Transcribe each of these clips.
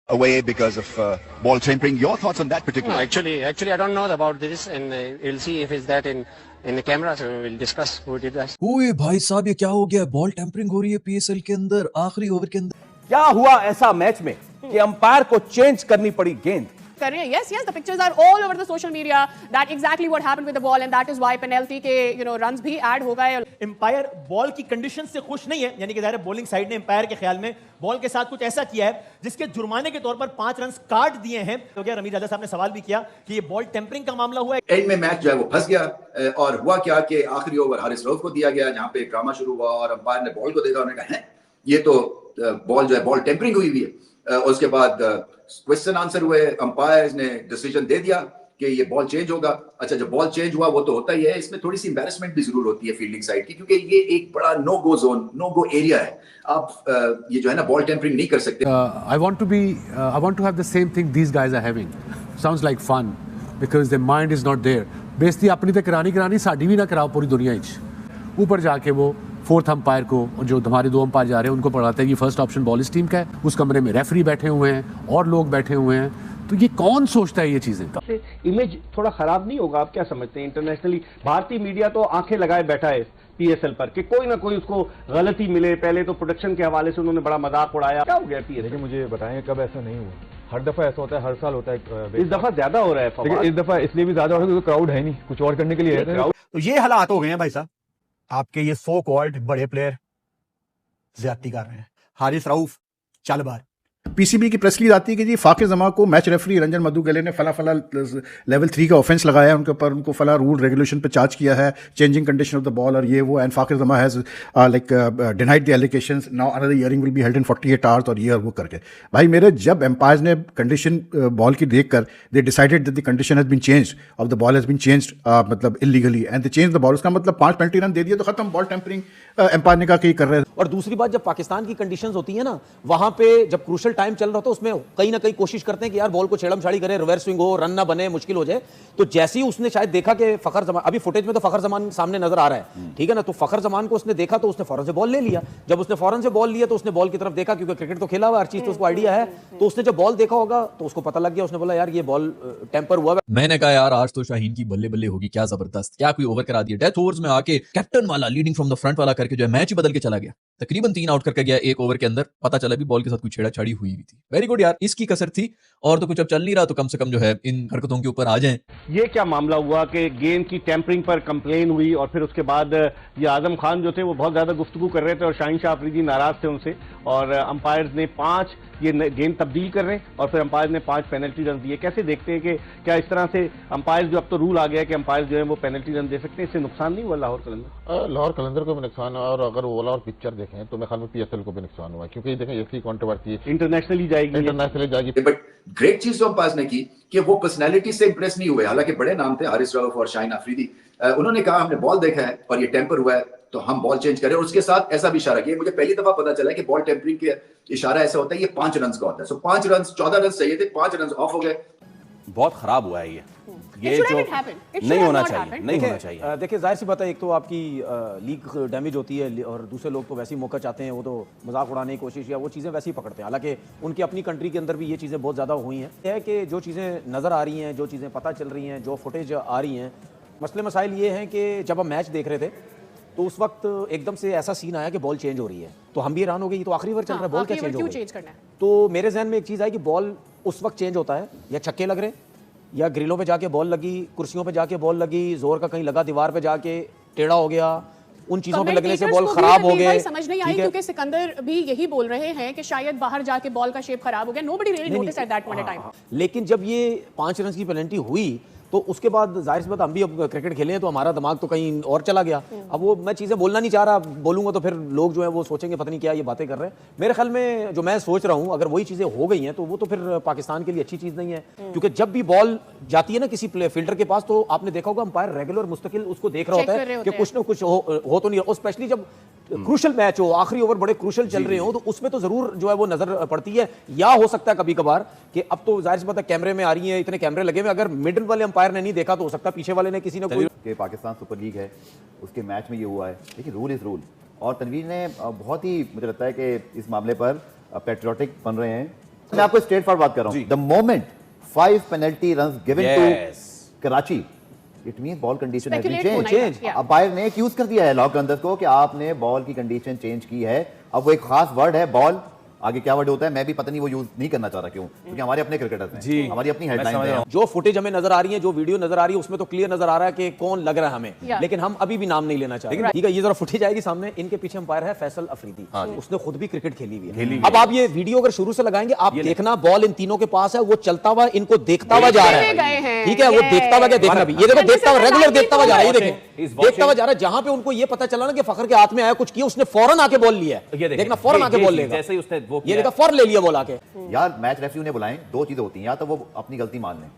away because of ball tampering. Your thoughts on that particular? No, actually, I don't know about this, and we'll see if it's that in the camera. So we'll discuss who did that. ओए भाई साहब, ये क्या हो गया? Ball tampering हो रही है पीएसएल के अंदर, आखिरी ओवर के अंदर। क्या हुआ ऐसा मैच में कि अंपायर को चेंज करनी पड़ी गेंद? Yes, the pictures are all over the social media. That exactly what happened with the ball, and that is why penalty के runs भी add हो गए. एम्पायर बॉल की कंडीशन से खुश नहीं है, यानी कि ज़ाहिर बॉलिंग साइड ने एम्पायर के ख्याल में बॉल के साथ कुछ ऐसा किया है जिसके जुर्माने के तौर पर 5 रन काट दिए हैं। तो क्या रमीज राजा साहब ने सवाल भी किया कि ये बॉल टेम्परिंग का मामला हुआ है। एंड में मैच जो है वो फंस गया और हुआ क्या कि आखिरी ओवर हारिस रऊफ को दिया गया, जहां पे ड्रामा शुरू हुआ और अंपायर ने बॉल को देखा, उन्होंने कहा ये तो बॉल जो है बॉल टेम्परिंग हुई हुई है। उसके बाद क्वेश्चन आंसर हुए, अंपायर ने डिसीजन दे दिया कि ये बॉल चेंज होगा। अच्छा, जब बॉल चेंज हुआ वो तो होता ही है, इसमें थोड़ी सी एम्बैरेसमेंट भी जरूर होती है फील्डिंग साइड की, क्योंकि ये एक बड़ा नो गो जोन, नो गो एरिया है। आप ये जो है ना बॉल टेम्परिंग नहीं कर सकते। I want to have the same thing these guys are having. Sounds like fun because their mind is not there. बेइज्जती अपनी तो करानी साडी भी ना कराओ पूरी दुनिया में। ऊपर जाके वो फोर्थ अंपायर को, जो हमारे 2 अंपायर जा रहे हैं, उनको पढ़ाते हैं कि फर्स्ट ऑप्शन बॉल इस टीम का है। उस कमरे में रेफरी बैठे हुए हैं और लोग बैठे हुए हैं। तो ये कौन सोचता है ये चीजें? इमेज थोड़ा खराब नहीं होगा? आप क्या समझते हैं? इंटरनेशनली भारतीय मीडिया तो आंखें लगाए बैठा है पीएसएल पर कि कोई ना कोई उसको गलती मिले। पहले तो प्रोडक्शन के हवाले से उन्होंने बड़ा मजाक उड़ाया। क्या हो गया पीएसएल? मुझे बताएं कब ऐसा नहीं हुआ? हर दफा ऐसा होता है, हर साल होता है। इस दफा ज्यादा हो रहा है। इस दफा इसलिए भी ज्यादा हो रहा है क्योंकि क्राउड है नहीं, कुछ और करने के लिए है। तो ये हालात हो गए हैं भाई साहब, आपके ये सो कॉल्ड बड़े प्लेयर ज्यादती कर रहे हैं। हारिस रऊफ चल बार पीसीबी की प्रेस रिलीज आती है कि जी फाकिर जमा को मैच रेफरी रंजन मधुगले ने फला लेवल 3 का ऑफेंस लगाया है उनके ऊपर, उनको फला रूल रेगुलेशन पे चार्ज किया है, changing condition of the ball और ये वो, एंड फाकिर जमा has denied the allegations. Now another hearing will be held in 48 hours और ये और वो करके। भाई मेरे, जब एम्पायर्स ने कंडीशन बॉल की देखकर they decided that the condition has been changed off the ball has been changed मतलब illegally and they change the ball, उसका मतलब 5 पेनल्टी रन दे दिए तो खत्म। बॉल टेम्परिंग एम्पायर ने कहा कि कर रहे हैं। और दूसरी बात, जब पाकिस्तान की कंडीशंस होती है ना, वहां पे जब क्रूशल टाइम चल रहा होता है उसमें कहीं ना कहीं कोशिश करते हैं कि यार बॉल को छेड़म छाड़ी करे, रिवर्स स्विंग हो, रन ना बने, मुश्किल हो जाए। तो जैसे ही उसने शायद देखा कि फखर जमान, अभी फुटेज में तो फखर जमान सामने नजर आ रहा है, ठीक है ना, तो फखर जमान को उसने देखा तो उसने फौरन से बॉल ले लिया। जब उसने फौरन से बॉल लिया तो उसने बॉल की तरफ देखा, क्योंकि क्रिकेट तो खेला हुआ, हर चीज तो उसको आइडिया है। तो उसने जब बॉल देखा होगा तो उसको पता लग गया, उसने बोला यार ये बॉल टेम्पर हुआ। मैंने कहा यार आज तो शाहीन की बल्ले बल्ले होगी, क्या जबरदस्त, क्या कोई ओवर करा दिया। डेथ ओवर्स में आके कैप्टन वाला लीडिंग फ्रॉम द फ्रंट वाला करके जो है मैच ही बदल के चला गया। तकरीबन 3 आउट करके गया एक ओवर के अंदर, पता चला भी बॉल के साथ कुछ छेड़ाछाड़ी हुई थी। वेरी गुड यार, इसकी कसर थी। और तो कुछ अब चल नहीं रहा, तो कम से कम जो है इन हरकतों के ऊपर आ जाएं। ये क्या मामला हुआ कि गेंद की टेम्परिंग पर कंप्लेन हुई और फिर उसके बाद ये आजम खान जो थे वो बहुत ज्यादा गुफ्तगू कर रहे थे और शाहीन शाह अफरीदी नाराज थे उनसे, और अंपायर्स ने 5 ये गेंद तब्दील कर रहे हैं और फिर अंपायर ने 5 पेनल्टी रन दिए। कैसे देखते हैं कि क्या इस तरह से अंपायर, जो अब तो रूल आ गया है कि अंपायर जो है वो पेनल्टी रन दे सकते हैं, इससे नुकसान नहीं हुआ लाहौर कलंदर? लाहौर कलंदर को भी नुकसान हुआ, और अगर ओवरऑल पिक्चर देखें तो मेरे ख्याल में पीएसएल को भी नुकसान हुआ, क्योंकि देखें इसकी कंट्रोवर्सी इंटरनेशनली जाएगी। बट ग्रेट चीज जो अंपायर ने की कि वो पर्सनैलिटी से इंप्रेस नहीं हुए। हालांकि बड़े नाम थे, हारिस रऊफ और शाहीन अफरीदी, उन्होंने कहा हमने बॉल देखा है और ये टेम्पर हुआ है तो हम बॉल चेंज करें। और उसके साथ ऐसा भी इशारा किया, मुझे पहली दफा पता चला कि बॉल टेम्परिंग के इशारा ऐसा होता है, ये 5 रन का होता है। सो 5 रन, 14 रन चाहिए थे, 5 रन ऑफ हो गए। बहुत खराब हुआ है ये जो नहीं होना चाहिए, नहीं होना चाहिए। देखिए जाहिर सी बात है, एक तो आपकी लीग डैमेज होती है और दूसरे लोग तो वैसे ही मौका चाहते हैं, वो तो मजाक उड़ाने की कोशिश या वो चीज़ें वैसे ही पकड़ते हैं। हालांकि उनकी अपनी कंट्री के अंदर भी ये चीज़ें बहुत ज़्यादा हुई हैं। यह है कि जो चीज़ें नज़र आ रही हैं, जो चीज़ें पता चल रही हैं, जो फुटेज आ रही हैं, मसले मसाइल ये हैं कि जब हम मैच देख रहे थे तो उस वक्त एकदम से ऐसा सीन आया कि बॉल चेंज हो रही है, तो हम भी हैरान हो गए, ये तो आखिरी ओवर चल रहा है, बॉल क्या चेंज हो गई? तो मेरे जहन में एक चीज़ आई कि बॉल उस वक्त चेंज होता है या छक्के लग रहे, या ग्रिलों पे जाके बॉल लगी, कुर्सियों पे जाके बॉल लगी, जोर का कहीं लगा, दीवार पे जाके टेढ़ा हो गया, उन चीजों पे लगने से बॉल खराब हो गए। समझ नहीं आई, क्योंकि सिकंदर भी यही बोल रहे हैं कि शायद बाहर जाके बॉल का शेप खराब हो गया। Nobody really noticed at that point of time. लेकिन जब ये 5 रन की पेनल्टी हुई तो उसके बाद जाहिर सी बात, हम भी अब क्रिकेट खेले हैं तो हमारा दिमाग तो कहीं और चला गया। अब वो मैं चीज़ें बोलना नहीं चाह रहा, बोलूंगा तो फिर लोग जो है वो सोचेंगे पता नहीं क्या ये बातें कर रहे हैं। मेरे ख्याल में जो मैं सोच रहा हूँ, अगर वही चीज़ें हो गई हैं तो वो तो फिर पाकिस्तान के लिए अच्छी चीज़ नहीं है, क्योंकि जब भी बॉल जाती है ना किसी फील्डर के पास, तो आपने देखा होगा अंपायर रेगुलर मुस्तकिल उसको देख रहा होता है कि कुछ ना कुछ हो तो नहीं, और स्पेशली जब क्रूशल मैच हो, आखिरी ओवर बड़े क्रूशल चल रहे हो, तो उसमें तो जरूर जो है वो नजर पड़ती है। या हो सकता है कभी कभार कि अब तो जाहिर सी बात है कैमरे में आ रही है, इतने कैमरे लगे हुए, अगर मिडिल वाले अंपायर ने नहीं देखा तो हो सकता है पीछे वाले ने किसी ने कोई कि पाकिस्तान सुपर लीग है उसके मैच में ये हुआ है। देखिए रूल इज रूल, और तनवीर ने बहुत ही, मुझे लगता है कि इस मामले पर पैट्रियोटिक बन रहे हैं मैं आपको स्ट्रेट फॉरवर्ड बात कर रहा हूं। The moment 5 penalty runs given to Karachi, it means ball condition has been change. Umpire ने एक्यूज कर दिया है लॉक रनर्स को कि आपने बॉल की कंडीशन चेंज की है। अब वो एक खास वर्ड है बॉल, आगे क्या वर्ड होता है मैं भी पता नहीं, वो यूज नहीं करना चाह रहा। क्यों? क्योंकि हमारे अपने क्रिकेटर्स हैं जी, हमारी अपनी हेडलाइंस है। जो फुटेज हमें नजर आ रही है, जो वीडियो नजर आ रही है, उसमें तो क्लियर नजर आ रहा है कि कौन लग रहा है हमें, लेकिन हम अभी भी नाम नहीं लेना चाहते। ठीक है, ये जरा फुटेज आएगी सामने। इनके पीछे अंपायर है फैसल अफरीदी, उसने खुद भी क्रिकेट खेली हुई है। अब आप ये वीडियो अगर शुरू से लगाएंगे, आप देखना बॉल इन तीनों के पास है, वो चलता हुआ इनको देखता हुआ जा रहा है। ठीक है, वो देखता हुआ क्या देखना भी, ये देखो देखता हुआ, रेगुलर देखता हुआ जा रहा है। ये देखें, देखता हुआ जा रहा है। जहां पे उनको ये पता चला ना कि फखर के हाथ में आया कुछ किया, उसने फौरन आके बॉल लिया है। देखना फौरन आके बॉल लेगा, जैसे ही उसने वो ये देखा फौरन ले लिया बॉल आके। यार मैच रेफरी ने बुलाएं, दो चीजें होती हैं, या तो वो अपनी गलती मान लें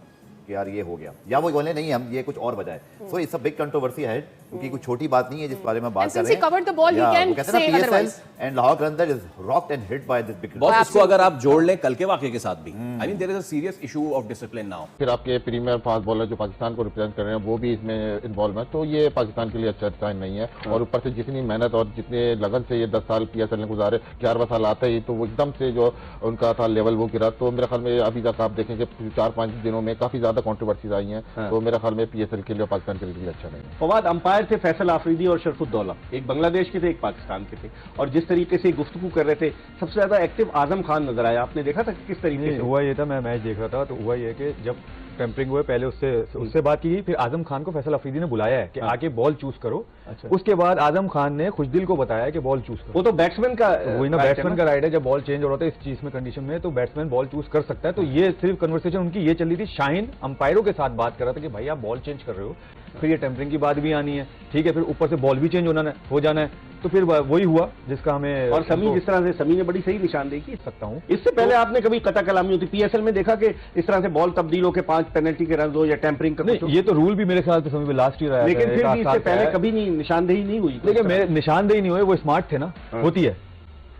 कि यार ये हो गया, या वो बोले नहीं हम ये कुछ और वजह है। So it's a big controversy है, क्योंकि कुछ छोटी बात नहीं है जिस बारे में बात कर रहे हैं। Covered the ball, he can say otherwise and Lahore Qalandar is rocked and hit by this big boss. इसको अगर आप जोड़ लें कल के वाकये के साथ भी, I mean there is a serious issue of discipline now. फिर आपके प्रीमियर फास्ट बॉलर जो पाकिस्तान को रिप्रेजेंट कर रहे हैं वो भी इसमें इन्वॉल्व है, तो ये पाकिस्तान के लिए अच्छा साइन नहीं है। और ऊपर से जितनी मेहनत और जितने लगन से ये 10 साल PSL ने गुजारे, 11वां साल आता ही तो वो एकदम से जो उनका था लेवल वो गिरा। तो मेरे ख्याल में अभी तक आप देखेंगे 4-5 दिनों में काफी ज्यादा कॉन्ट्रोवर्सीज आई हैं। तो मेरे ख्याल में PSL के लिए पाकिस्तान के लिए अच्छा नहीं है। फवाद, अंपायर थे फैसल आफरीदी और शरफुद्दौला, एक बांग्लादेश के थे एक पाकिस्तान के थे, और जिस तरीके से गुफ्तगू कर रहे थे, सबसे ज्यादा एक्टिव आजम खान नजर आया। आपने देखा था कि किस तरीके से हुआ? ये था, मैं मैच देख रहा था, तो हुआ ये कि जब टेम्परिंग हुए पहले उससे बात की गई, फिर आजम खान को फैसल अफरीदी ने बुलाया है कि आके बॉल चूज करो। उसके बाद आजम खान ने खुशदिल को बताया कि बॉल चूज करो। वो तो बैट्समैन का वही ना, बैट्समैन का राइट है। जब बॉल चेंज हो रहा था इस चीज में कंडीशन में, तो बैट्समैन बॉल चूज कर सकता है। तो ये सिर्फ कन्वर्सेशन उनकी ये चल रही थी। शाहीन अंपायरों के साथ बात कर रहा था कि भाई आप बॉल चेंज कर रहे हो, फिर ये टेम्परिंग की बात भी आनी है, ठीक है, फिर ऊपर से बॉल भी चेंज हो जाना है। तो फिर वही हुआ जिसका हमें। और समी जिस तरह से, समी ने बड़ी सही निशानदेही की सकता हूँ। इससे पहले आपने कभी कता कलामी होती PSL में देखा कि इस तरह से बॉल तब्दील होकर 5 पेनल्टी के रन हो या टेम्परिंग का? नहीं, ये तो रूल भी मेरे ख्याल से समी लास्ट ईयर आया, लेकिन फिर भी इससे पहले कभी नहीं निशानदेही नहीं हुई। लेकिन मेरे निशानदेही नहीं हुई, वो स्मार्ट थे ना, होती है,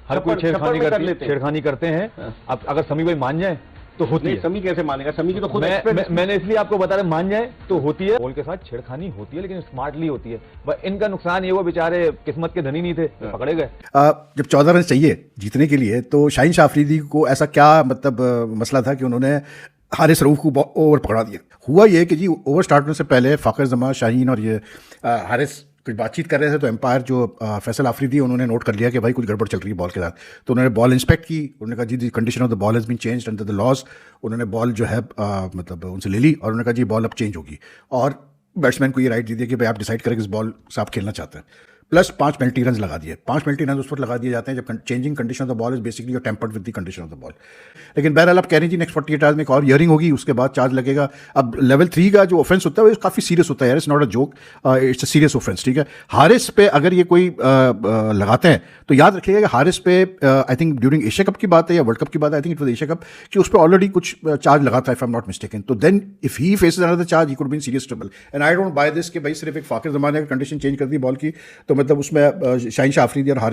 हर कोई छेड़खानी करते हैं। अब अगर समी भाई मान जाए तो होती है। समी कैसे मानेगा? समी की तो खुद मैंने इसलिए आपको बता रहा, मान जाए तो होती है। बॉल के साथ छेड़खानी होती है, लेकिन स्मार्टली होती है। इनका नुकसान ये, वो बेचारे किस्मत के धनी नहीं थे, पकड़े गए। जब 14 रन चाहिए जीतने के लिए, तो शाहीन शाह अफरीदी को ऐसा क्या मतलब मसला था कि उन्होंने हारिस रऊफ को ओवर पकड़ा दिया? हुआ ये कि जी ओवर स्टार्ट होने से पहले फाखर जमा, शाहीन और ये हारिस कुछ बातचीत कर रहे थे, तो एम्पायर जो फैसल आफरीदी उन्होंने नोट कर लिया कि भाई कुछ गड़बड़ चल रही है बॉल के साथ। तो उन्होंने बॉल इंस्पेक्ट की, उन्होंने कहा जी the condition of the ball has been changed under the laws. उन्होंने बॉल जो है मतलब उनसे ले ली और उन्होंने कहा जी बॉल अब चेंज होगी, और बैट्समैन को ये राइट दे दिया कि भाई आप डिसाइड करें किस बॉल से आप खेलना चाहते हैं। प्लस 5 पेनल्टी रन लगा दिए। 5 पेनल्टी रन उस पर लगा दिए जाते हैं जब changing condition of the ball is basically your tempered with the condition of the ball. लेकिन बहरहाल आप कह रहे हैं जी नेक्स्ट 48 आवर्स में एक और हियरिंग होगी, उसके बाद चार्ज लगेगा। अब लेवल 3 का जो ऑफेंस होता है वो काफ़ी सीरियस होता है यार, it's not a joke, it's a serious offence, ठीक है। हारिस पे अगर ये कोई लगाते हैं तो याद रखिएगा कि हारिस पे I think during Asia cup की बात है या वर्ल्ड कप की बात है, I think it was Asia cup, कि उस पर ऑलरेडी कुछ चार्ज लगा था if I am not mistaken. तो then if he faces another charge he could be in serious trouble. And I don't buy this कि भाई सिर्फ एक फाकिर ज़माने की कंडीशन चेंज कर दी बॉल की, तो मतलब उसमें शाहीन शाह अफरीदी और हारिस